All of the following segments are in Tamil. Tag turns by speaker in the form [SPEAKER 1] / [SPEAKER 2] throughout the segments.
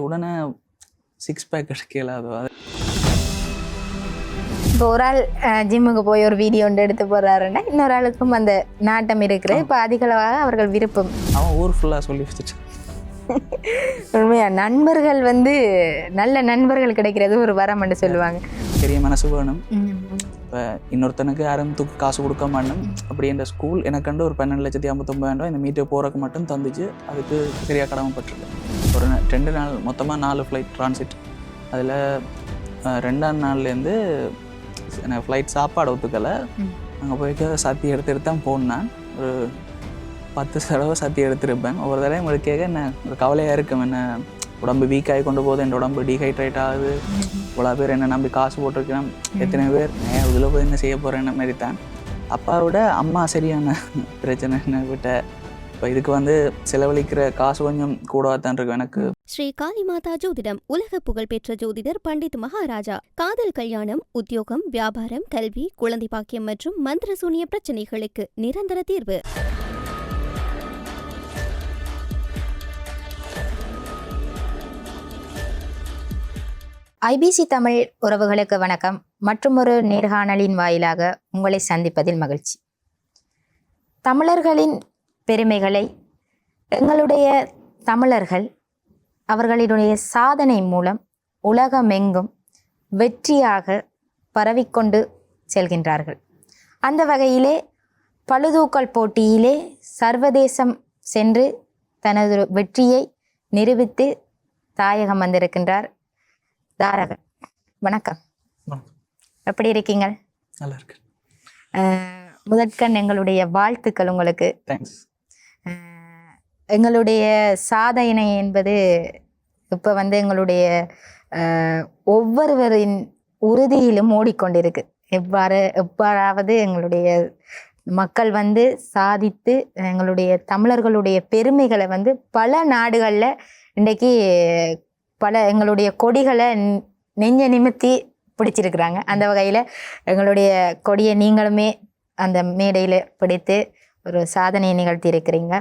[SPEAKER 1] உடனே 6 பேக் கிடைக்கல. அது
[SPEAKER 2] இப்போ ஒரு ஆள் ஜிம்முக்கு போய் ஒரு வீடியோ ஒன்று எடுத்து போடுறாருன்னா இன்னொரு ஆளுக்கும் அந்த நாட்டம் இருக்குது. இப்போ அதிகளவாக அவர்கள் விருப்பம்
[SPEAKER 1] அவன் ஊர் ஃபுல்லாக சொல்லி வச்சுட்டு
[SPEAKER 2] உண்மையா நண்பர்கள் வந்து நல்ல நண்பர்கள் கிடைக்கிறது ஒரு வரம்னு சொல்லுவாங்க.
[SPEAKER 1] பெரிய மனசு வேணும். இப்போ இன்னொருத்தனுக்கு யாரும் தூக்கி காசு கொடுக்க மாட்டோம். அப்படி என்ற ஸ்கூல் எனக்கண்டு ஒரு 12,59,000 இந்த மீட்டுக்கு போகிறக்கு மட்டும் தந்துச்சு. அதுக்கு சரியாக கடமைப்பட்டிருக்கேன். ஒரு 2 நாள் மொத்தமாக 4 ஃப்ளைட் ட்ரான்சிட். அதில் 2ஆம் நாள்லேருந்து எனக்கு ஃப்ளைட் சாப்பாடு ஒத்துக்கலை. அங்கே போய்க்க சத்தி எடுத்துகிட்டு தான் போனேன். ஒரு 10 தடவை சத்தி எடுத்துருப்பேன். ஒவ்வொரு தடவையும் உங்களுக்கு கேட்க என்ன ஒரு கவலையாக இருக்கும். என்ன உடம்பு வீக் ஆகி கொண்டு போகுது, என் உடம்பு டீஹைட்ரேட் ஆகுது, இவ்வளோ பேர் என்ன நம்பி காசு போட்டிருக்கிறேன், எத்தனை பேர் இதில் போய் என்ன செய்ய போகிறேன் மாதிரி தான். அப்பாவோட அம்மா சரியான பிரச்சனை என்ன விட்ட. இப்போ இதுக்கு வந்து செலவழிக்கிற காசு கொஞ்சம் கூடவா தான் இருக்கும் எனக்கு.
[SPEAKER 3] ஸ்ரீ காளிமாதா ஜோதிடம் உலக புகழ்பெற்ற ஜோதிடர் பண்டித் மகாராஜா. காதல், கல்யாணம், உத்தியோகம், வியாபாரம், கல்வி, குழந்தை பாக்கியம் மற்றும் மந்திர சூனிய பிரச்சனைகளுக்கு நிரந்தர தீர்வு.
[SPEAKER 2] ஐபிசி தமிழ் உறவுகளுக்கு வணக்கம். மற்றும் ஒரு நேர்காணலின் வாயிலாக உங்களை சந்திப்பதில் மகிழ்ச்சி. தமிழர்களின் பெருமைகளை எங்களுடைய தமிழர்கள் அவர்களுடைய சாதனை மூலம் உலகமெங்கும் வெற்றியாக பரவிக்கொண்டு செல்கின்றார்கள். அந்த வகையிலே பளுதூக்கல் போட்டியிலே சர்வதேசம் சென்று தனது வெற்றியை நிரூபித்து தாயகம் வந்திருக்கின்றார் தாரகன். வணக்கம், எப்படி இருக்கீங்க?
[SPEAKER 1] நல்லா இருக்கு.
[SPEAKER 2] முதற்கண் எங்களுடைய வாழ்த்துக்கள் உங்களுக்கு.
[SPEAKER 1] தேங்க்ஸ்.
[SPEAKER 2] எங்களுடைய சாதனை என்பது இப்போ வந்து எங்களுடைய ஒவ்வொருவரின் உறுதியிலும் ஓடிக்கொண்டிருக்கு. எவ்வாறாவது எங்களுடைய மக்கள் வந்து சாதித்து எங்களுடைய தமிழர்களுடைய பெருமைகளை வந்து பல நாடுகளில் இன்றைக்கு பல எங்களுடைய கொடிகளை நெஞ்ச நிமித்தி பிடிச்சிருக்கிறாங்க. அந்த வகையில் எங்களுடைய கொடியை நீங்களுமே அந்த மேடையில் பிடித்து ஒரு சாதனையை நிகழ்த்தி இருக்கிறீங்க.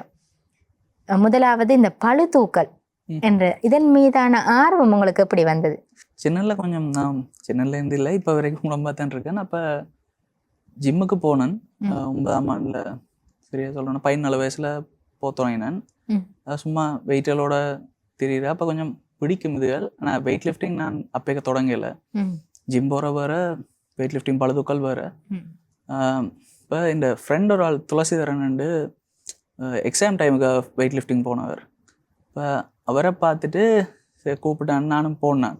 [SPEAKER 2] முதலாவது இந்த பளுதூக்கல் என்ற இதன் மீதான ஆர்வம் உங்களுக்கு எப்படி வந்தது?
[SPEAKER 1] சின்னல கொஞ்சம் நான் சின்னலேருந்து இல்லை, இப்போ வரைக்கும் ரொம்ப தான் இருக்கேன். அப்போ ஜிம்முக்கு போனேன் 9ஆம் ஆண்டில். சரியா சொல்லணும் 14 வயசில் போத்தொடங்கினேன். சும்மா வெயிட்டலோட தெரியுது. அப்போ கொஞ்சம் பிடிக்கும் இதுகள். ஆனால் வெயிட் லிஃப்டிங் நான் அப்போக்க தொடங்கலை. ஜிம் போகிற வேறு, வெயிட் லிஃப்டிங் பளுதூக்கல் வேறு. இப்போ இந்த ஃப்ரெண்ட் ஒரு ஆள் துளசிதரன் எக்ஸாம் டைமுக்கு வெயிட் லிஃப்டிங் போனவர். இப்போ அவரை பார்த்துட்டு சரி கூப்பிட்டான்னு நானும் போனேன்.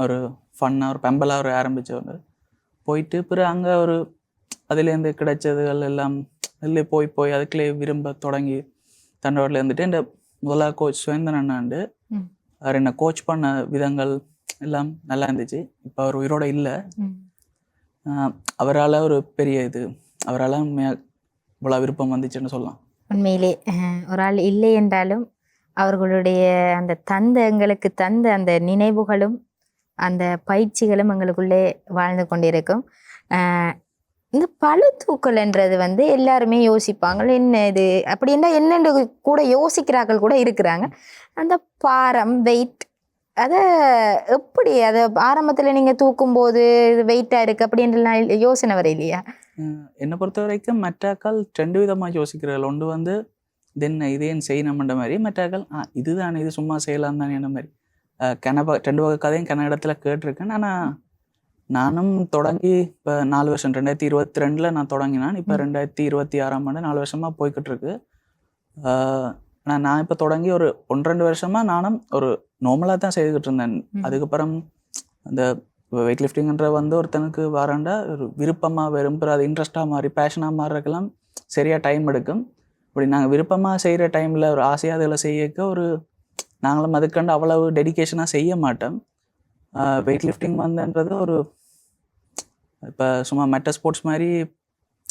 [SPEAKER 1] ஒரு ஃபன்னாக ஒரு பெம்பலாக ஒரு ஆரம்பித்தவர் போயிட்டு பிறகு அங்கே ஒரு அதுலேருந்து கிடைச்சதுகள் எல்லாம் அதில் போய் அதுக்குள்ளே விரும்ப தொடங்கி தண்டோரில் இருந்துட்டு இந்த முதலாக கோச் சுவேந்தன் அண்ணாண்டு அவர் என்ன கோச் பண்ண விதங்கள் எல்லாம் நல்லா இருந்துச்சு. இப்போ அவர் உயிரோடு இல்லை. அவரால் ஒரு பெரிய இது, அவரால் இவ்வளோ விருப்பம் வந்துச்சுன்னு சொல்லலாம்.
[SPEAKER 2] உண்மையிலே ஒரு ஆள் இல்லை என்றாலும் அவர்களுடைய அந்த எங்களுக்கு தந்த அந்த நினைவுகளும் அந்த பயிற்சிகளும் எங்களுக்குள்ளே வாழ்ந்து கொண்டிருக்கும். இந்த பளுதூக்கல் என்றது வந்து எல்லாருமே யோசிப்பாங்க, என்ன இது அப்படின்னா என்னென்று கூட யோசிக்கிறார்கள் கூட இருக்கிறாங்க. அந்த பாரம் வெயிட் அதை எப்படி அதை ஆரம்பத்தில் நீங்கள் தூக்கும்போது இது வெயிட்டாக இருக்குது அப்படின்றலாம் யோசனை வர இல்லையா?
[SPEAKER 1] என்னை பொறுத்த வரைக்கும் மற்றாக்கள் 2 விதமாக யோசிக்கிறார்கள். ஒன்று வந்து தென்ன இதேன்னு செய்யணும்ன்ற மாதிரி, மற்றாக்கள் இதுதான் இது சும்மா செய்யலாம் தானே என்ன மாதிரி. 2 வகை கதையும் இடத்துல கேட்டிருக்கேன். ஆனால் நானும் தொடங்கி இப்போ 4 வருஷம் 2022 நான் தொடங்கினான். இப்போ 2026ஆம் ஆண்டு 4 வருஷமாக போய்கிட்டு இருக்கு. ஆனால் நான் இப்போ தொடங்கி ஒரு 1-2 வருஷமாக நானும் ஒரு நார்மலாக தான் செய்துக்கிட்டு இருந்தேன். அதுக்கப்புறம் அந்த வெயிட் லிஃப்டிங்ன்ற வந்து ஒருத்தனுக்கு வராண்டா ஒரு விருப்பமாக விரும்புகிற அது இன்ட்ரெஸ்டாக மாறி பேஷனாக மாறுறதுக்கெல்லாம் சரியாக டைம் எடுக்கும். இப்படி நாங்கள் விருப்பமாக செய்கிற டைமில் ஒரு ஆசையாக அதில் செய்யக்க ஒரு நாங்களும் அதுக்கண்டு அவ்வளவு டெடிக்கேஷனாக செய்ய மாட்டோம். வெயிட் லிஃப்டிங் வந்துன்றது ஒரு இப்போ சும்மா மெட்ட ஸ்போர்ட்ஸ் மாதிரி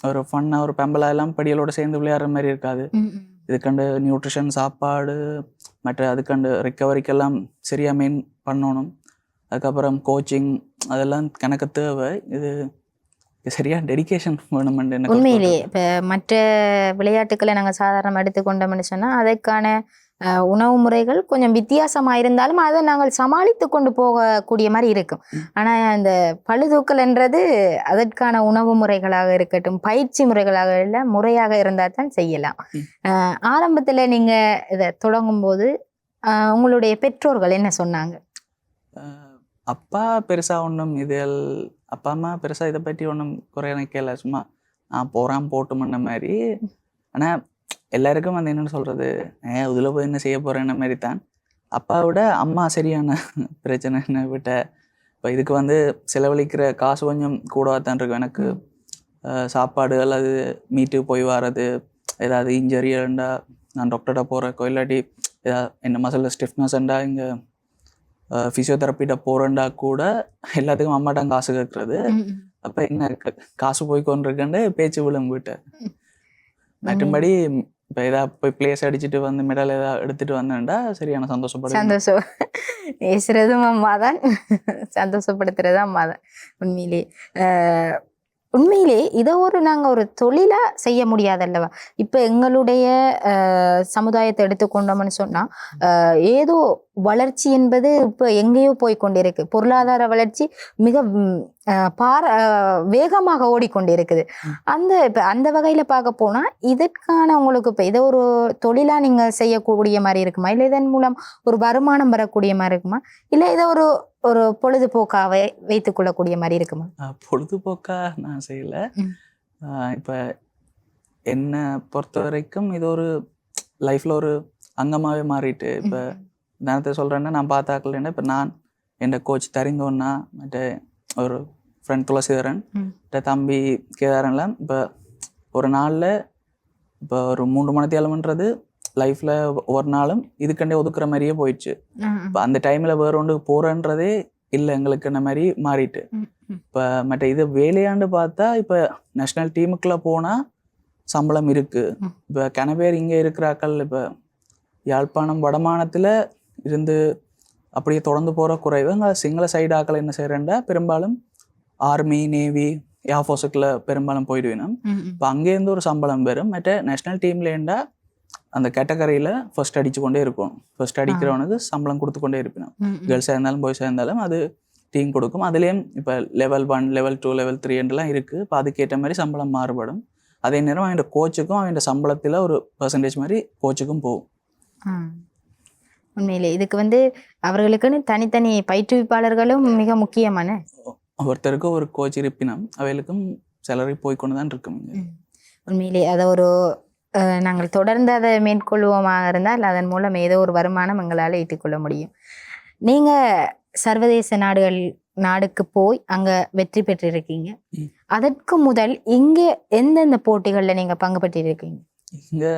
[SPEAKER 1] ஒரு ஃபன்னாக ஒரு பெம்பலா எல்லாம் படிகளோடு சேர்ந்து விளையாடுற மாதிரி இருக்காது. இதுக்கண்டு நியூட்ரிஷன், சாப்பாடு, மற்ற அதுக்கண்டு ரிக்கவரிக்கெல்லாம் சரியாக மெயின் பண்ணணும். அதுக்கப்புறம் கோச்சிங் அதெல்லாம் கணக்கு தேவை. இது சரியாக டெடிக்கேஷன் வேணுமெண்டு என்ன
[SPEAKER 2] உண்மையிலேயே. இப்போ மற்ற விளையாட்டுக்களை நாங்கள் சாதாரணமாக எடுத்துக்கொண்டோம்னு சொன்னால் அதற்கான உணவு முறைகள் கொஞ்சம் வித்தியாசமாக இருந்தாலும் அதை நாங்கள் சமாளித்து கொண்டு போகக்கூடிய மாதிரி இருக்கும். ஆனால் அந்த பழுதூக்கல்ன்றது அதற்கான உணவு முறைகளாக இருக்கட்டும், பயிற்சி முறைகளாக இல்லை, முறையாக இருந்தால் தான் செய்யலாம். ஆரம்பத்தில் நீங்கள் இதை தொடங்கும் போது உங்களுடைய பெற்றோர்கள் என்ன சொன்னாங்க?
[SPEAKER 1] அப்பா பெருசாக ஒன்றும் இதில் அப்பா அம்மா பெருசாக இதை பற்றி ஒன்றும் குறை நினைக்கல, சும்மா போகிறான் போட்டுமன்ற மாதிரி. ஆனால் எல்லாருக்கும் வந்து என்னென்னு சொல்கிறது, இதில் போய் என்ன செய்ய போகிறேன்ன மாதிரி தான். அப்பாவோட அம்மா சரியான பிரச்சனை என்ன விட்ட. இப்போ இதுக்கு வந்து செலவழிக்கிற காசு கொஞ்சம் கூடவா தான் இருக்கும் எனக்கு. சாப்பாடுகள், அது மீட்டுக்கு போய் வர்றது, ஏதாவது இன்ஜரி இருந்தா நான் டாக்டர்கிட்ட போகிறக்கோ, இல்லாட்டி ஏதாவது என்ன மசில் ஸ்டிஃப்னஸ்ண்டா இங்கே ஃபிசியோதெரப்பிட்ட போகிறேன்டா கூட எல்லாத்துக்கும் அம்மாட்டாங்க காசு கேட்குறது. அப்போ என்ன காசு போய் கொண்டிருக்கேன்னு பேச்சு விழும் விட்டேன். மற்றபடி இப்போ ஏதாவது போய் பிளேஸ் அடிச்சுட்டு வந்து மெடல் ஏதாவது எடுத்துகிட்டு வந்தேன்டா சரியான சந்தோஷம்
[SPEAKER 2] பேசுறதும் அம்மா தான், சந்தோஷப்படுத்துறதும் அம்மா தான். உண்மையிலே இதை நாங்கள் ஒரு தொழிலாக செய்ய முடியாதல்லவா? இப்போ எங்களுடைய சமுதாயத்தை எடுத்துக்கொண்டோம்னு சொன்னால் ஏதோ வளர்ச்சி என்பது இப்போ எங்கேயோ போய் கொண்டிருக்கு. பொருளாதார வளர்ச்சி மிக வேகமாக ஓடிக்கொண்டிருக்குது. இப்போ அந்த வகையில் பார்க்க போனால் இதற்கான உங்களுக்கு இப்போ இதை ஒரு தொழிலாக நீங்கள் செய்யக்கூடிய மாதிரி இருக்குமா, இல்லை இதன் மூலம் ஒரு வருமானம் வரக்கூடிய மாதிரி இருக்குமா, இல்லை இதை ஒரு பொழுதுபோக்காக வைத்துக் கொள்ளக்கூடிய மாதிரி இருக்குமா?
[SPEAKER 1] பொழுதுபோக்கா நான் செய்யல. இப்போ என்னை பொறுத்த வரைக்கும் இது ஒரு லைஃப்பில் ஒரு அங்கமாகவே மாறிட்டு. இப்போ நேரத்தை சொல்கிறேன்னா நான் பார்த்தாக்கலன்னா, இப்போ நான் என் கோச் தரிங்கோன்னா, மற்ற ஒரு ஃப்ரெண்ட் துளசிதரன், தம்பி கேதாரன்லாம் இப்போ ஒரு நாளில் இப்போ ஒரு 3 மணி தேலம்ன்றது லைஃப்பில் ஒவ்வொரு நாளும் இதுக்கண்டே ஒதுக்குற மாதிரியே போயிடுச்சு. இப்போ அந்த டைமில் வேற ஒன்று போகிறன்றதே இல்லை எங்களுக்கு இந்த மாதிரி மாறிட்டு. இப்போ மற்ற இது வேலையாண்டு பார்த்தா இப்போ நேஷ்னல் டீமுக்குள்ளே போனால் சம்பளம் இருக்குது. இப்போ கனவேர் இங்கே இருக்கிறாக்கள் இப்போ யாழ்ப்பாணம் வடமானத்தில் இருந்து அப்படியே தொடர்ந்து போகிற குறைவு. அங்கே சிங்கள சைடு ஆக்கள் என்ன செய்கிறேன்டா பெரும்பாலும் ஆர்மி, நேவி, ஏர்ஃபோர்ஸுக்குள்ள பெரும்பாலும் போயிடுவேணும். இப்போ அங்கேருந்து ஒரு சம்பளம் பெறும். மற்ற நேஷ்னல் டீம்லேண்டா அந்த கேட்டகரியில் ஃபர்ஸ்ட் அடிச்சு கொண்டே இருக்கணும். ஃபர்ஸ்ட் அடிக்கிறவனுக்கு சம்பளம் கொடுத்து கொண்டே இருப்பினோம். கேர்ள்ஸாக இருந்தாலும் பாய்ஸாக இருந்தாலும் அது டீம் கொடுக்கும். அதுலேயும் இப்போ லெவல் 1, லெவல் 2, லெவல் 3 இருக்குது. இப்போ அதுக்கேற்ற மாதிரி சம்பளம் மாறுபடும். அதே நேரம் அவன் கோச்சுக்கும் அவன் சம்பளத்தில் ஒரு பெர்சன்டேஜ் மாதிரி கோச்சுக்கும் போகும்.
[SPEAKER 2] உண்மையிலே இதுக்கு அவர்களுக்குன்னு தனித்தனி பயிற்றுவிப்பாளர்களும் மிக முக்கியமான.
[SPEAKER 1] ஒருத்தருக்கு ஒரு கோச் இருப்பினும் அவைகளுக்கும் சேலரி போய்கொண்டு தான் இருக்கும்.
[SPEAKER 2] உண்மையிலே அதை நாங்கள் தொடர்ந்து அதை மேற்கொள்வோமாக இருந்தால் அதன் மூலம் ஏதோ ஒரு வருமானம் எங்களால் ஈட்டிக்கொள்ள முடியும். நீங்கள் சர்வதேச நாடுக்கு போய் அங்கே வெற்றி பெற்றிருக்கீங்க. அதற்கு முதல் இங்கே எந்தெந்த போட்டிகளில் நீங்கள் பங்கு பெற்றிருக்கீங்க?
[SPEAKER 1] இங்கே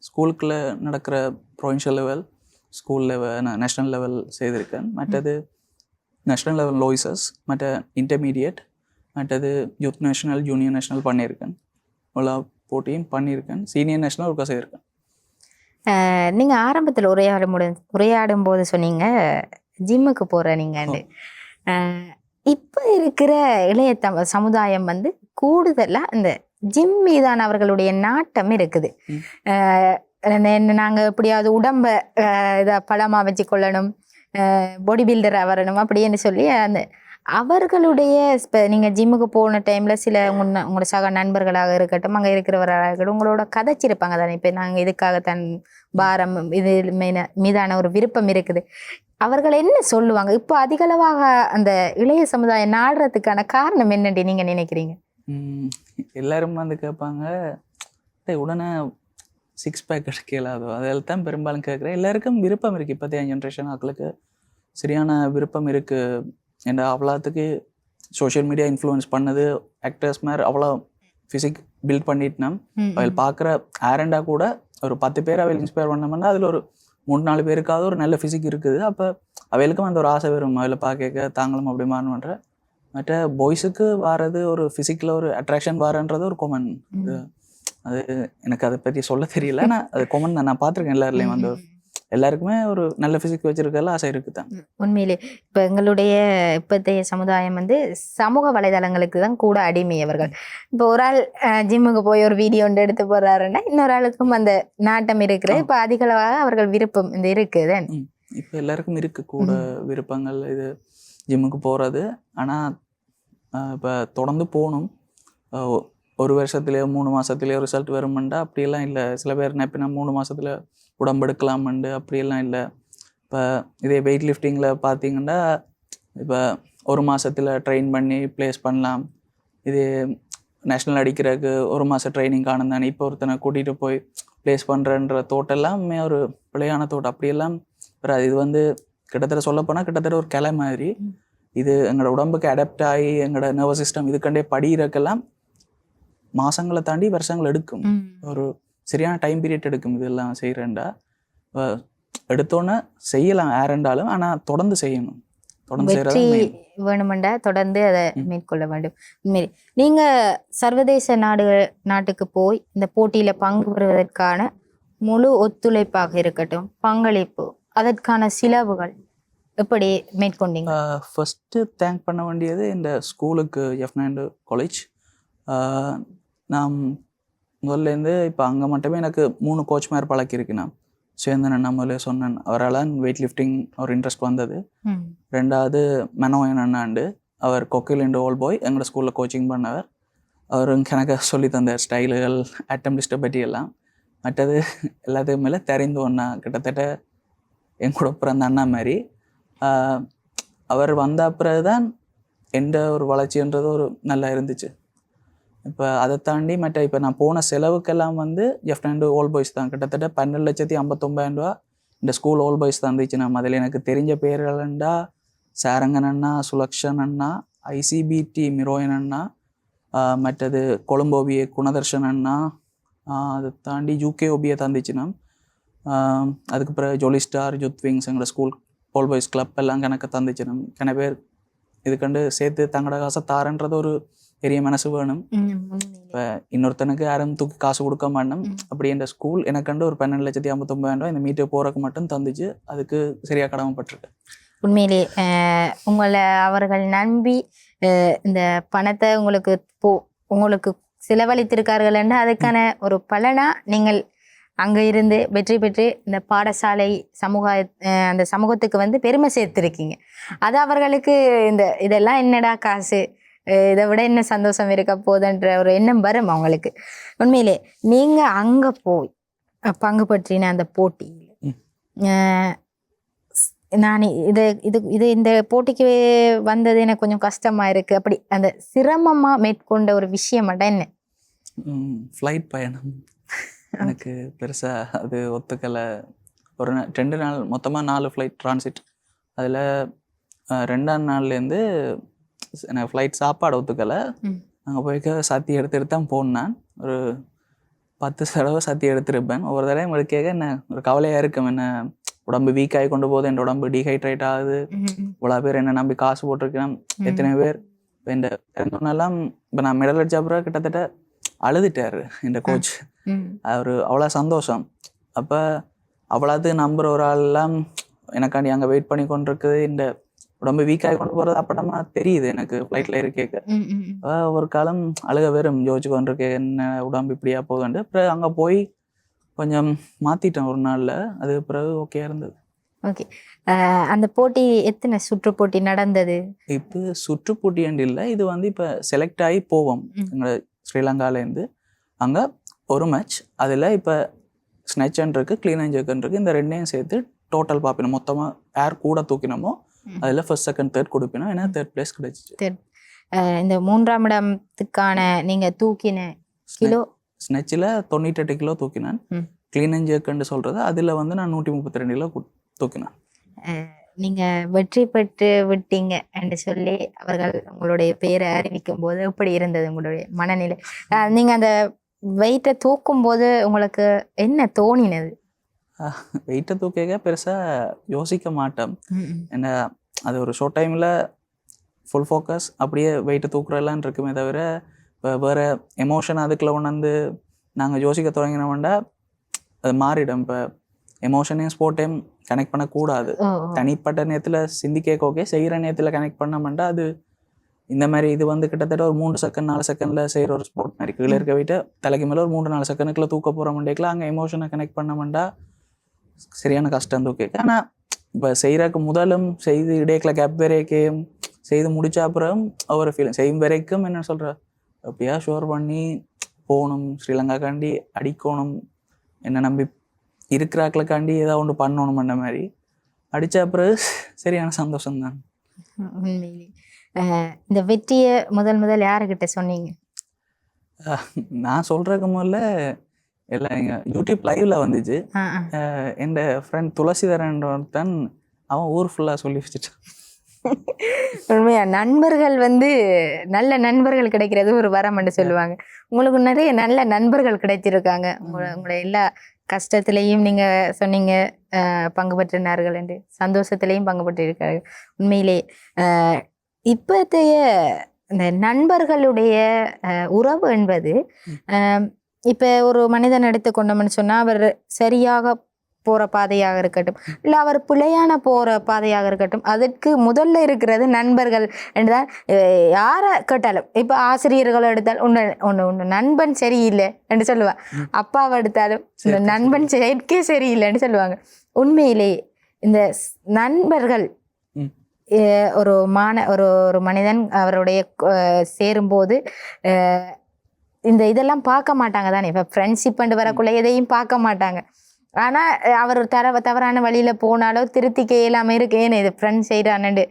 [SPEAKER 1] ஸ்கூலுக்குள்ள நடக்கிற ப்ரொவின்ஷியல் லெவல், ஸ்கூல் லெவல், நான் நேஷ்னல் லெவல் செய்திருக்கேன். மற்றது நேஷ்னல் லெவல் லோய்ஸஸ், மற்ற இன்டர்மீடியட், மற்றது யூத் நேஷனல், ஜூனியர் நேஷனல் பண்ணியிருக்கேன். இவ்வளோ போட்டியும் பண்ணியிருக்கேன். சீனியர் நேஷனல் ஒருக்கா செய்திருக்கேன்.
[SPEAKER 2] நீங்கள் ஆரம்பத்தில் உரையாடும் போது சொன்னீங்க ஜிம்முக்கு போகிற நீங்கள். இப்போ இருக்கிற இளைய சமுதாயம் கூடுதலாக இந்த ஜிம் மீதான அவர்களுடைய நாட்டம் இருக்குது. நாங்கள் எப்படியாவது உடம்பை இதை பலமாக வச்சு கொள்ளணும், பாடி பில்டராக வரணும் அப்படின்னு சொல்லி அந்த அவர்களுடைய இப்போ நீங்கள் ஜிம்முக்கு போன டைமில் சில உங்களோட சக நண்பர்களாக இருக்கட்டும், அங்கே இருக்கிறவராக இருக்கட்டும், உங்களோட கதைச்சிருப்பாங்க தானே. இப்போ நாங்கள் இதுக்காகத்தான் பாரம் இது மீதான ஒரு விருப்பம் இருக்குது. அவர்கள் என்ன சொல்லுவாங்க? இப்போ அதிகளவாக அந்த இளைய சமுதாயம் நாடுறதுக்கான காரணம் என்னன்னு நீங்கள் நினைக்கிறீங்க?
[SPEAKER 1] எல்லாரும் கேட்பாங்க, உடனே 6 பேக் கிடைக்கலாதோ, அதில் தான் பெரும்பாலும் கேட்குறேன். எல்லாருக்கும் விருப்பம் இருக்குது. இப்போதைய ஜென்ரேஷன் ஆக்களுக்கு சரியான விருப்பம் இருக்குது. ஏன்னா அவ்வளோத்துக்கு சோஷியல் மீடியா இன்ஃப்ளூயன்ஸ் பண்ணது. ஆக்டர்ஸ் மாதிரி அவ்வளோ ஃபிசிக் பில்ட் பண்ணிட்டுனா அவள் பார்க்குற ஆரண்டா கூட ஒரு 10 பேர் அவள் இன்ஸ்பயர் பண்ணோம்னா அதில் ஒரு 3-4 பேருக்காவது ஒரு நல்ல ஃபிசிக் இருக்குது. அப்போ அவளுக்கும் அந்த ஒரு ஆசை வரும், அவளை பார்க்க தாங்களும் அப்படி மாறணுன்ற. மற்ற பாய்ஸுக்கு வர்றது ஒரு ஃபிசிக்கில் ஒரு அட்ராக்ஷன் வரன்றது ஒரு காமன். அது எனக்கு அதை பற்றி சொல்ல தெரியல. நான் அது காமன் தான், நான் பார்த்துருக்கேன் எல்லாருலேயும் எல்லாருக்குமே ஒரு நல்ல ஃபிசிக் வச்சிருக்கல ஆசை இருக்குது தான்.
[SPEAKER 2] உண்மையிலே இப்போ எங்களுடைய இப்போதைய சமுதாயம் வந்து சமூக வலைதளங்களுக்கு தான் கூட அடிமை அவர்கள். இப்போ ஒரு ஆள் ஜிம்முக்கு போய் ஒரு வீடியோ ஒன்று எடுத்து போடுறாருன்னா இன்னொரு ஆளுக்கும் அந்த நாட்டம் இருக்குது. இப்போ அதிகளவாக அவர்கள் விருப்பம் இந்த இருக்குது.
[SPEAKER 1] இப்போ எல்லாருக்கும் இருக்கு கூட விருப்பங்கள் இது ஜிம்முக்கு போகிறது. ஆனால் இப்போ தொடர்ந்து போகணும். ஒரு வருஷத்துலேயோ 3 மாதத்துலேயோ ரிசல்ட் வருமெண்டா அப்படியெல்லாம் இல்லை. சில பேர் நினைப்பினா 3 மாதத்துல உடம்பெடுக்கலாமண்டு அப்படியெல்லாம் இல்லை. இப்போ இதே வெயிட் லிஃப்டிங்கில் பார்த்தீங்கன்னா இப்போ 1 மாதத்தில் ட்ரெயின் பண்ணி ப்ளேஸ் பண்ணலாம். இது நேஷ்னல் அடிக்கிறதுக்கு 1 மாதம் ட்ரைனிங் காணும் தானே. இப்போ ஒருத்தனை கூட்டிகிட்டு போய் ப்ளேஸ் பண்ணுறன்ற தோட்டெல்லாமே ஒரு பிழையான தோட்டம் அப்படியெல்லாம் வராது. இது வந்து கிட்டத்தட்ட சொல்லப்போனால் கிட்டத்தட்ட ஒரு கிளை மாதிரி. இது எங்களோட உடம்புக்கு அடாப்ட் ஆகி எங்களோட நர்வஸ் சிஸ்டம் இதுக்கண்டே படிக்கிறக்கெல்லாம் மாதங்களை தாண்டி வருஷங்கள் எடுக்கும். ஒரு சரியான டைம் பீரியட் எடுக்கும். இதெல்லாம் செய்கிறேன்டா எடுத்தோன்னே செய்யலாம் யாரெண்டாலும், ஆனால் தொடர்ந்து செய்யணும். தொடர்ந்து
[SPEAKER 2] வெற்றி வேணுமெண்டா தொடர்ந்து அதை மேற்கொள்ள வேண்டும். உண்மையிலே நீங்கள் சர்வதேச நாட்டுக்கு போய் இந்த போட்டியில் பங்கு பெறுவதற்கான முழு ஒத்துழைப்பாக இருக்கட்டும், பங்களிப்பு, அதற்கான செலவுகள் எப்படி மேற்கொண்டீங்க?
[SPEAKER 1] ஃபஸ்ட்டு தேங்க் பண்ண வேண்டியது இந்த ஸ்கூலுக்கு எஃப்னாண்டு காலேஜ். நான் முதல்லேருந்து இப்போ அங்கே மட்டுமே எனக்கு 3 கோச் மாதிரி பழக்கியிருக்கு. நான் சேந்தன் அண்ணா முதல்ல சொன்னேன், அவரால் வெயிட் லிஃப்டிங் ஒரு இன்ட்ரெஸ்ட் வந்தது. 2வது மெனோயன் அண்ணாண்டு, அவர் கொக்கில் ஓல் பாய் எங்களோட ஸ்கூலில் கோச்சிங் பண்ணவர். அவர் எனக்கு சொல்லி தந்தார் ஸ்டைலுகள் அட்டம்ப்டிஸ்ட்டை பற்றி எல்லாம். மற்றது எல்லாத்துக்கும் மேலே தெரிந்து ஒன்றா கிட்டத்தட்ட என் கூட பிறந்த அண்ணா மாதிரி. அவர் வந்த பிறகு தான் எந்த ஒரு வளர்ச்சின்றது ஒரு நல்லா இருந்துச்சு. இப்போ அதை தாண்டி மற்ற இப்போ நான் போன செலவுக்கெல்லாம் வந்து எஃப்னாண்டு ஓல் பாய்ஸ் தான். கிட்டத்தட்ட 12,59,000 ரூபா இந்த ஸ்கூல் ஓல் பாய்ஸ் தான் இருந்துச்சு. நம்ம அதில் எனக்கு தெரிஞ்ச பேர்கள்டா சாரங்கன் அண்ணா, சுலக்ஷன் அண்ணா, ஐசிபிடி மிரோயன் அண்ணா, மற்றது கொழும்போபிஏ குணதர்ஷன் அண்ணா, அதை தாண்டி யூகே ஓபியை தந்துச்சுன்னா. அதுக்கு பிறகு ஜோலி ஸ்டார், ஜுத் விங்ஸ், எங்களோட ஸ்கூல் ஓல் பாய்ஸ் கிளப் எல்லாம் கணக்கு தந்துச்சு. கன பேர் இதுக்கண்டு சேர்த்து தங்களோட காசை தாரன்றது ஒரு பெரிய மனசு வேணும். இப்போ இன்னொருத்தனுக்கு யாரும் தூக்கி காசு கொடுக்க மாட்டோம். அப்படி என்ற ஸ்கூல் எனக்கண்டு ஒரு 12,59,000 ரூபா இந்த மீட்டுக்கு போகிறக்கு மட்டும் தந்துச்சு. அதுக்கு சரியாக கடமைப்பட்டிருக்கேன்.
[SPEAKER 2] உண்மையிலே உங்களை அவர்கள் நம்பி இந்த பணத்தை உங்களுக்கு செலவழித்திருக்கார்கள் என்று அதுக்கான ஒரு பலனா நீங்கள் அங்கே இருந்து வெற்றி பெற்று இந்த பாடசாலை அந்த சமூகத்துக்கு வந்து பெருமை சேர்த்துருக்கீங்க. அது அவர்களுக்கு இதெல்லாம் என்னடா காசு, இதை விட என்ன சந்தோஷம் இருக்க போதுன்ற ஒரு எண்ணம் வரும் அவங்களுக்கு. உண்மையிலே நீங்கள் அங்கே போய் பங்கு பற்றின அந்த போட்டியில் நான் இந்த போட்டிக்கு வந்தது எனக்கு கொஞ்சம் கஷ்டமாக இருக்குது, அப்படி அந்த சிரமமாக மேற்கொண்ட ஒரு விஷயம் என்ன?
[SPEAKER 1] ஃப்ளைட் பயணம் எனக்கு பெருசாக அது ஒத்துக்கலை. ஒரு 2 நாள் மொத்தமாக 4 ஃப்ளைட் ட்ரான்சிட். அதில் 2ஆம் நாள்லேருந்து எனக்கு ஃப்ளைட் சாப்பாடு ஒத்துக்கலை. அங்கே போய்க்க சத்தி எடுத்துகிட்டு தான் போனேன். ஒரு 10 தடவை சத்தி எடுத்துருப்பேன். ஒவ்வொரு தடவையும் எடுக்க என்ன ஒரு கவலையாக இருக்கும். என்ன உடம்பு வீக் ஆகி கொண்டு போகுது, என் உடம்பு டீஹைட்ரேட் ஆகுது. இவ்வளோ பேர் என்ன நம்பி காசு போட்டிருக்கேன். எத்தனை பேர் இப்போ இந்த எல்லாம் இப்போ நான் மெடல் அடிச்ச அப்புறம் கிட்டத்தட்ட அழுதுட்டார் இந்த கோச். அவர் அவ்வளோ சந்தோஷம். அப்போ அவ்வளோது நம்புகிற ஒரு ஆள்லாம் எனக்காண்டி அங்கே வெயிட் பண்ணி கொண்டு இருக்குது. இந்த உடம்பு வீக்காகி கொண்டு போகிறது அப்படமா தெரியுது எனக்கு ஃப்ளைட்டில் இருக்கேக்க. ஒரு காலம் அழுக வெறும் யோசிச்சு கொண்டிருக்கே, என்ன உடம்பு இப்படியா போகுதுன்ட்டு. அப்புறம் அங்கே போய் கொஞ்சம் மாற்றிட்டேன் ஒரு நாளில். அது பிறகு ஓகே இருந்தது.
[SPEAKER 2] ஓகே, அந்த போட்டி எத்தனை சுற்று போட்டி நடந்தது?
[SPEAKER 1] இப்போ சுற்று போட்டி இல்லை, இது வந்து இப்போ செலக்ட் ஆகி போவோம் எங்களை ஸ்ரீலங்காலேருந்து. அங்கே ஒரு மேட்ச், அதில் இப்போ ஸ்னெச்சன் இருக்குது, க்ளீன் அண்ட் ஜெர்க்கன் இருக்குது. இந்த 2ஐயும் சேர்த்து டோட்டல் பார்ப்பினோம். மொத்தமாக யார் கூட தூக்கினோமோ அதில் ஃபர்ஸ்ட், செகண்ட், தேர்ட் கொடுப்பினோம். ஏன்னா 3rd பிளேஸ் கிடைச்சிச்சு.
[SPEAKER 2] இந்த 3ஆம் இடத்துக்கான நீங்கள் தூக்கின கிலோ?
[SPEAKER 1] ஸ்னெச்சில் 98 கிலோ தூக்கினேன். க்ளீன் அண்ட் ஜெர்க்கன்னு சொல்கிறது அதில் வந்து நான் 132 கிலோ தூக்கினேன்.
[SPEAKER 2] நீங்கள் வெற்றி பெற்று விட்டீங்க என்று சொல்லி அவர்கள் உங்களுடைய பேரை அறிவிக்கும் போது எப்படி இருந்தது உங்களுடைய மனநிலை? நீங்கள் அந்த வெயிட்டை தூக்கும் போது உங்களுக்கு என்ன தோணினது?
[SPEAKER 1] வெயிட்டை தூக்க பெருசாக யோசிக்க மாட்டோம். ஏன்னா அது ஒரு ஷார்ட் டைமில் ஃபுல் ஃபோக்கஸ் அப்படியே வெயிட்டை தூக்குறலான் இருக்குமே தவிர இப்போ வேறு எமோஷன் அதுக்குள்ள உணர்ந்து நாங்கள் யோசிக்க தொடங்கினோம்னா அது மாறிடும். இப்போ எமோஷனையும் ஸ்போர்ட்டையும் கனெக்ட் பண்ணக்கூடாது. தனிப்பட்ட நேரத்தில் சிந்திக்க ஓகே, செய்கிற நேரத்தில் கனெக்ட் பண்ணமாட்டா அது இந்த மாதிரி இது வந்து கிட்டத்தட்ட ஒரு 3 செகண்ட் 4 செகண்டில் செய்கிற ஒரு ஸ்போர்ட் மாதிரி. கீழே இருக்க வீட்டை தலைக்கு மேலே ஒரு 3-4 செகண்டுக்குள்ள தூக்க போகிற மண்டேக்கில் அங்கே எமோஷனை கனெக்ட் பண்ணமாட்டா சரியான கஷ்டம் தூக்கி. ஆனால் இப்போ செய்கிறக்கு முதலும் செய்து இடையில கேப் வரைக்கும் செய்து முடிச்ச அப்புறம் ஒரு ஃபீலிங் செய்யும் வரைக்கும் என்ன சொல்கிற எப்படியா ஷோர் பண்ணி போகணும், ஸ்ரீலங்காக்காண்டி அடிக்கணும், என்ன நம்பி இருக்கிறாக்களுக்காண்டி ஏதாவது ஒன்று பண்ணணும் அந்த மாதிரி அடித்த அப்புறம் சரியான சந்தோஷம்தான்.
[SPEAKER 2] உண்மையிலே இந்த வெற்றியை முதல் யாருக்கிட்ட சொன்னீங்க?
[SPEAKER 1] நான் சொல்கிறதுக்கு முதல்ல எல்லாம் எங்கள் யூடியூப் லைவ்ல வந்துச்சு. என் ஃப்ரெண்ட் துளசிதரன் ஒருத்தன் அவன் ஊர் ஃபுல்லாக சொல்லி வச்சுட்டான்.
[SPEAKER 2] உண்மையா நண்பர்கள் வந்து நல்ல நண்பர்கள் கிடைக்கிறது ஒரு வரம்னு சொல்லுவாங்க. உங்களுக்கு நிறைய நல்ல நண்பர்கள் கிடைச்சிருக்காங்க. உங்களோட எல்லா கஷ்டத்திலையும் நீங்க சொன்னீங்க பங்கு பெற்றினார்கள் என்று, சந்தோஷத்திலையும் பங்கு பெற்றிருக்கார்கள். உண்மையிலே இப்பத்தைய இந்த நண்பர்களுடைய உறவு என்பது இப்ப ஒரு மனிதன் எடுத்துக்கொண்டோம்னு சொன்னா அவர் சரியாக போற பாதையாக இருக்கட்டும், இல்லை அவர் பிழையான போற பாதையாக இருக்கட்டும், அதற்கு முதல்ல இருக்கிறது நண்பர்கள் என்றுதான். யாரை கேட்டாலும் இப்ப ஆசிரியர்கள் எடுத்தால் ஒன்று நண்பன் சரியில்லை என்று சொல்லுவாங்க, அப்பாவை எடுத்தாலும் இந்த நண்பன் செயற்கே சரியில்லைன்னு சொல்லுவாங்க. உண்மையிலே இந்த நண்பர்கள் ஒரு ஒரு மனிதன் அவருடைய சேரும்போது இந்த இதெல்லாம் பார்க்க மாட்டாங்க தானே. இப்போ ஃப்ரெண்ட்ஷிப் அண்டு வரக்குள்ள எதையும் பார்க்க மாட்டாங்க. ஆனால் அவர் தவறான வழியில் போனாலோ திருத்திக்க இயலாமல் இருக்கு, ஏன்னு இது ஃப்ரெண்ட்ஸ் செய்கிறான்னு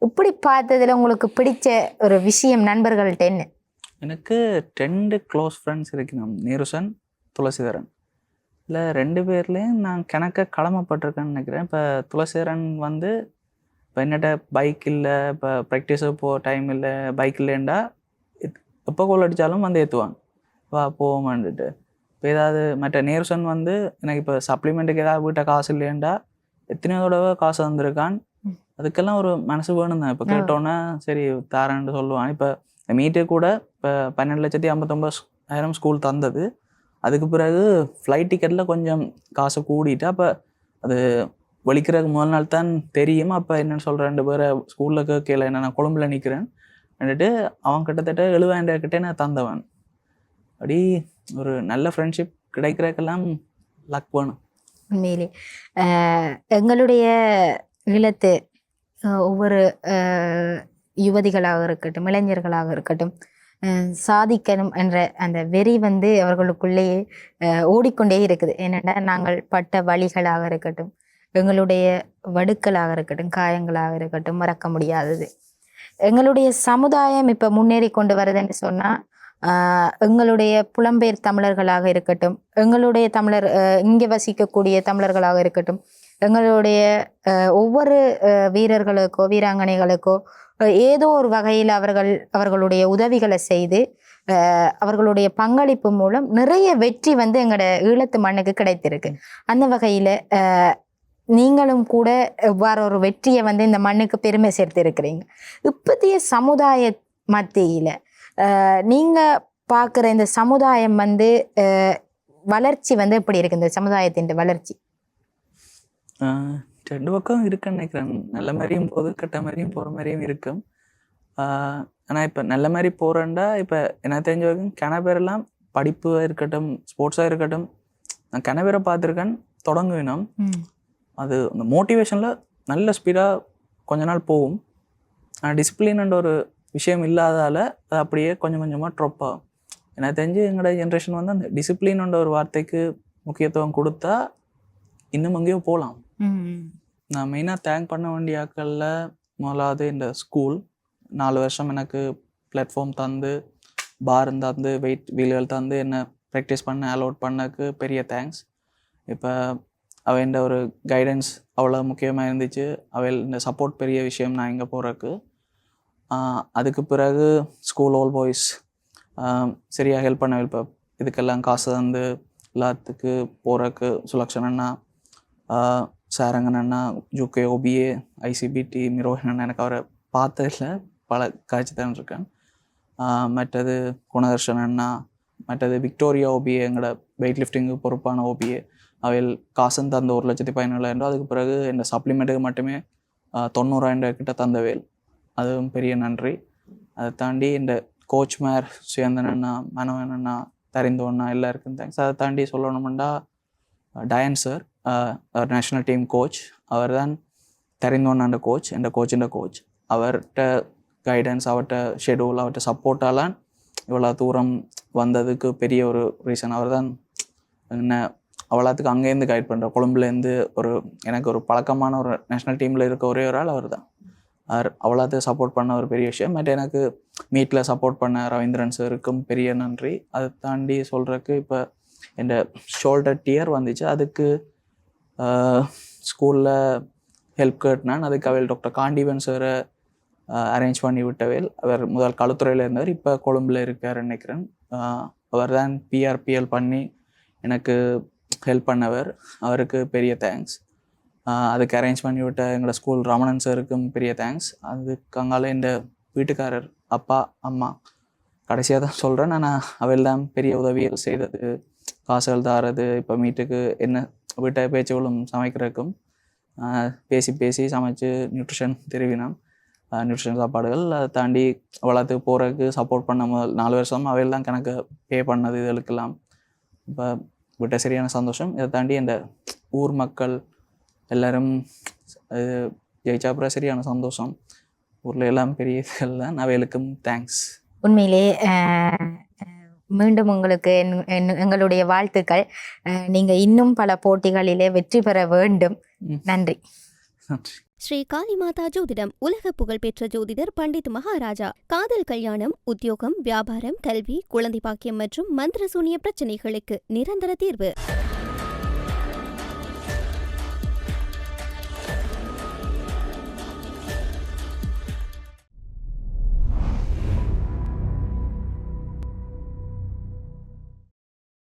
[SPEAKER 2] இப்படி பார்த்ததுல உங்களுக்கு பிடிச்ச ஒரு விஷயம் நண்பர்கள்ட்ட என்ன?
[SPEAKER 1] எனக்கு 2 க்ளோஸ் ஃப்ரெண்ட்ஸ் இருக்கணும், நேருசன், துளசிதரன். இல்லை 2 பேர்லேயும் நான் கணக்க கடமைப்பட்டிருக்கேன்னு நினைக்கிறேன். இப்போ துளசிதரன் வந்து இப்போ என்னட்ட பைக் இல்லை, இப்போ ப்ராக்டிஸுக்கு போக டைம் இல்லை, பைக் இல்லைண்டா எப்போ கோல் அடித்தாலும் வந்து ஏற்றுவாங்க, வா போவோமான்ட்டு. இப்போ ஏதாவது மற்ற நேருசன் வந்து எனக்கு இப்போ சப்ளிமெண்ட்டுக்கு ஏதாவது வீட்டை காசு இல்லையண்டா எத்தனையோ தடவை காசு வந்திருக்கான். அதுக்கெல்லாம் ஒரு மனசு வேணும் தான். இப்போ கேட்டோன்னே சரி தாரேன்னு சொல்லுவான். இப்போ மீட்டே கூட இப்போ 12,59,000 ஸ்கூல் தந்தது. அதுக்கு பிறகு ஃப்ளைட் டிக்கெட்டில் கொஞ்சம் காசு கூடிட்டு அப்போ அது வலிக்கிறதுக்கு முதல் நாள் தான் தெரியும். அப்போ என்னென்னு சொல்கிறேன், 2 பேரை ஸ்கூலில் கேட்கல, என்ன நான் கொழும்பில் நிற்கிறேன் வந்துட்டு அவன் கிட்டத்தட்ட 70,000 கிட்டே நான் தந்தவன். அப்படி ஒரு நல்ல ஃப்ரெண்ட்ஷிப் கிடைக்கிறதுக்கெல்லாம் லக் வேணும்.
[SPEAKER 2] உண்மையிலே எங்களுடைய ஈழத்து ஒவ்வொரு யுவதிகளாக இருக்கட்டும், இளைஞர்களாக இருக்கட்டும், சாதிக்கணும் என்ற அந்த வெறி வந்து அவர்களுக்குள்ளேயே ஓடிக்கொண்டே இருக்குது. ஏனென்னா நாங்கள் பட்ட வழிகளாக இருக்கட்டும், எங்களுடைய வடுக்களாக இருக்கட்டும், காயங்களாக இருக்கட்டும், மறக்க முடியாதது. எங்களுடைய சமுதாயம் இப்போ முன்னேறி கொண்டு வருதுன்னு சொன்னால் எங்களுடைய புலம்பெயர் தமிழர்களாக இருக்கட்டும், எங்களுடைய தமிழர் இங்கே வசிக்கக்கூடிய தமிழர்களாக இருக்கட்டும், எங்களுடைய ஒவ்வொரு வீரர்களுக்கோ வீராங்கனைகளுக்கோ ஏதோ ஒரு வகையில் அவர்களுடைய உதவிகளை செய்து அவர்களுடைய பங்களிப்பு மூலம் நிறைய வெற்றி வந்து எங்களோட ஈழத்து மண்ணுக்கு கிடைத்திருக்கு. அந்த வகையில் நீங்களும் கூட எவ்வாறு ஒரு வெற்றியை வந்து இந்த மண்ணுக்கு பெருமை சேர்த்து இருக்கிறீங்க. இப்போதைய சமுதாய மத்தியில் நீங்கள் பார்க்குற இந்த சமுதாயம் வந்து வளர்ச்சி வந்து எப்படி இருக்கு? இந்த சமுதாயத்தின் வளர்ச்சி
[SPEAKER 1] 2 பக்கம் இருக்குன்னு நினைக்கிறேன். நல்ல மாதிரியும் போகுது, கெட்ட மாதிரியும் போகிற மாதிரியும் இருக்கும். ஆனால் இப்போ நல்ல மாதிரி போகிறேன்டா இப்போ என்ன தெரிஞ்ச வரைக்கும் கணபேரெல்லாம் படிப்பாக இருக்கட்டும், ஸ்போர்ட்ஸாக இருக்கட்டும், நான் கணபேரை பார்த்துருக்கேன். தொடங்குவினோம் அது அந்த மோட்டிவேஷனில் நல்ல ஸ்பீடாக கொஞ்ச நாள் போகும். ஆனால் டிசிப்ளின்ன்ற ஒரு விஷயம் இல்லாதால் அது அப்படியே கொஞ்சம் கொஞ்சமாக ட்ராப் ஆகும். எனக்கு தெரிஞ்சு எங்களோட ஜென்ரேஷன் வந்து அந்த டிசிப்ளின்ன்ற ஒரு வார்த்தைக்கு முக்கியத்துவம் கொடுத்தா இன்னும் அங்கேயோ போகலாம். நான் மெயினாக தேங்க் பண்ண வேண்டிய ஆட்களில் முதலாவது இந்த ஸ்கூல் 4 வருஷம் எனக்கு பிளாட்ஃபார்ம் தந்து, பார் தந்து, வெயிட் வீல்கள் தந்து என்னை ப்ராக்டிஸ் பண்ண அலோட் பண்ணக்கு பெரிய தேங்க்ஸ். இப்போ அவன் ஒரு கைடன்ஸ் அவ்வளோ முக்கியமாக இருந்துச்சு. அவள் இந்த சப்போர்ட் பெரிய விஷயம் நான் இங்கே போகிறக்கு. அதுக்கு பிறகு ஸ்கூல் ஓல் பாய்ஸ் சரியாக ஹெல்ப் பண்ண. இப்போ இதுக்கெல்லாம் காசு தந்து எல்லாத்துக்கு போகிறக்கு சுலக்ஷன் அண்ணா, சாரங்கன் அண்ணா, ஜூகே, ஓபிஏ, ஐசிபிடி, மிரோஹன் அண்ணா, எனக்கு அவரை பார்த்ததில்ல, பல காட்சி தான் இருக்கேன். மற்றது குணதர்ஷன் அண்ணா, மற்றது விக்டோரியா ஓபிஏ, எங்களோட வெயிட் லிஃப்டிங்கு பொறுப்பான ஓபிஏ. அவையில் காசும் தந்த 1,17,000 அதுக்கு பிறகு இந்த சப்ளிமெண்ட்டுக்கு மட்டுமே 90,000 கிட்ட தந்தவேல், அதுவும் பெரிய நன்றி. அதை தாண்டி இந்த கோச்மார் சுயந்தன் அண்ணா, மனோகன் அண்ணா, தரிந்தோண்ணா எல்லாருக்கும் தேங்க்ஸ். அதை தாண்டி சொல்லணுமெண்டா டயன் சார், நேஷ்னல் டீம் கோச், அவர் தான் தரிந்தோண்ணாண்ட கோச், என் கோச்சின் கோச். அவர்கிட்ட கைடன்ஸ், அவர்கிட்ட ஷெடியூல், அவர்கிட்ட சப்போர்ட்டாலாம் இவ்வளோ தூரம் வந்ததுக்கு பெரிய ஒரு ரீசன் அவர் தான். என்ன அவ்வளோத்துக்கு அங்கேருந்து கைட் பண்ணுற, கொழும்புலேருந்து எனக்கு ஒரு பழக்கமான ஒரு நேஷ்னல் டீமில் இருக்க ஒரே ஒரு ஆள் அவர் தான். அவர் அவ்வளோத்துக்கு சப்போர்ட் பண்ண ஒரு பெரிய விஷயம். பட் எனக்கு மீட்டில் சப்போர்ட் பண்ண ரவீந்திரன் சாருக்கும் பெரிய நன்றி. அதை தாண்டி சொல்கிறதுக்கு இப்போ என் ஷோல்டர் டியர் வந்துச்சு, அதுக்கு ஸ்கூலில் ஹெல்ப் கேட்டினான். அதுக்கு அவள் டாக்டர் காண்டிவன் சாரை அரேஞ்ச் பண்ணி விட்டவேல். அவர் முதல் களுத்துறையில் இருந்தவர், இப்போ கொழும்பில் இருக்கார் நினைக்கிறேன். அவர் தான் பிஆர்பிஎல் பண்ணி எனக்கு ஹெல்ப் பண்ணவர், அவருக்கு பெரிய தேங்க்ஸ். அதுக்கு அரேஞ்ச் பண்ணி விட்ட எங்களோட ஸ்கூல் ரமணன் சாருக்கும் பெரிய தேங்க்ஸ். அதுக்கு அங்கால என் வீட்டுக்காரர், அப்பா, அம்மா, கடைசியாக தான் சொல்கிறேன். ஆனால் அவள் தான் பெரிய உதவிகள் செய்தது, காசுகள் தாரது, இப்போ மீட்டுக்கு என்ன வீட்டை பேச்சுகளும் சமைக்கிறதுக்கும் பேசி பேசி சமைச்சு நியூட்ரிஷன் தெரிவினோம், நியூட்ரிஷன் சாப்பாடுகள். அதை தாண்டி அவ்வளோத்துக்கு போகிறதுக்கு சப்போர்ட் பண்ண முதல் 4 வருஷம் அவையில் தான் கணக்கு பே பண்ணது இதுகளுக்கெல்லாம். இப்போ விட்ட சரியான சந்தோஷம். இதை தாண்டி இந்த ஊர் மக்கள் எல்லோரும் ஜெயிச்சா அப்புறம் சரியான சந்தோஷம். ஊரில் எல்லாம் பெரிய இதுகள் தான், அவைகளுக்கும் தேங்க்ஸ்.
[SPEAKER 2] உண்மையிலே மீண்டும் உங்களுக்கு எங்களுடைய வாழ்த்துக்கள். நீங்கள் இன்னும் பல போட்டிகளிலே வெற்றி பெற வேண்டும். நன்றி.
[SPEAKER 3] ஸ்ரீ காளிமாதா ஜோதிடம் உலக புகழ்பெற்ற ஜோதிடர் பண்டித் மகாராஜா. காதல், கல்யாணம், உத்தியோகம், வியாபாரம், கல்வி, குழந்தை பாக்கியம் மற்றும் மந்திர சூனிய பிரச்சனைகளுக்கு நிரந்தர தீர்வு.